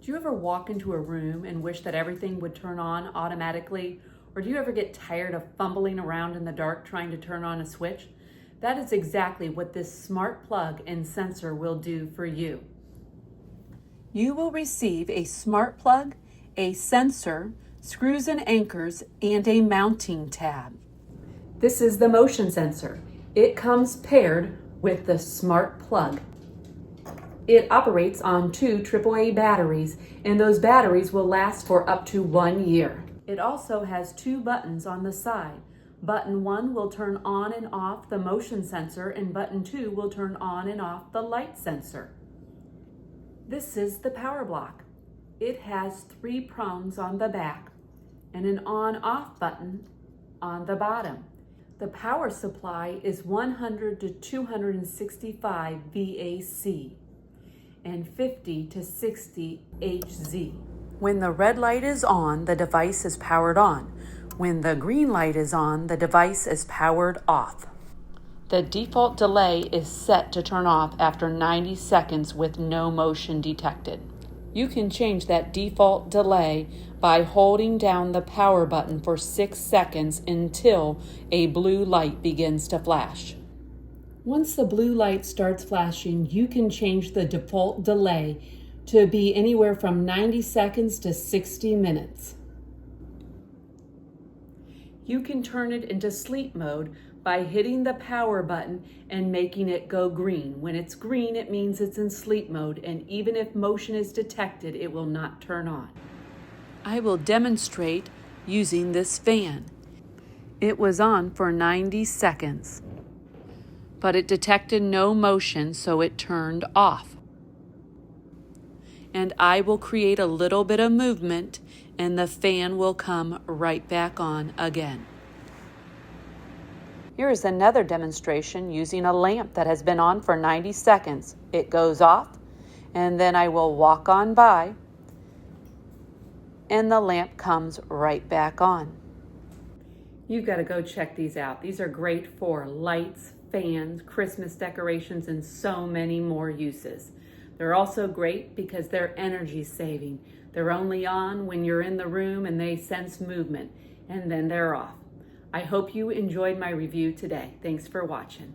Do you ever walk into a room and wish that everything would turn on automatically? Or do you ever get tired of fumbling around in the dark trying to turn on a switch? That is exactly what this smart plug and sensor will do for you. You will receive a smart plug, a sensor, screws and anchors, and a mounting tab. This is the motion sensor. It comes paired with the smart plug. It operates on 2 AAA batteries, and those batteries will last for up to 1 year. It also has 2 buttons on the side. Button 1 will turn on and off the motion sensor, and button 2 will turn on and off the light sensor. This is the power block. It has 3 prongs on the back and an on-off button on the bottom. The power supply is 100 to 265 VAC and 50 to 60 HZ. When the red light is on, the device is powered on. When the green light is on, the device is powered off. The default delay is set to turn off after 90 seconds with no motion detected. You can change that default delay by holding down the power button for 6 seconds until a blue light begins to flash. Once the blue light starts flashing, you can change the default delay to be anywhere from 90 seconds to 60 minutes. You can turn it into sleep mode by hitting the power button and making it go green. When it's green, it means it's in sleep mode, and even if motion is detected, it will not turn on. I will demonstrate using this fan. It was on for 90 seconds, but it detected no motion, so it turned off. And I will create a little bit of movement, and the fan will come right back on again. Here is another demonstration using a lamp that has been on for 90 seconds. It goes off, and then I will walk on by, and the lamp comes right back on. You've got to go check these out. These are great for lights, fans, Christmas decorations, and so many more uses. They're also great because they're energy saving. They're only on when you're in the room and they sense movement, and then they're off. I hope you enjoyed my review today. Thanks for watching.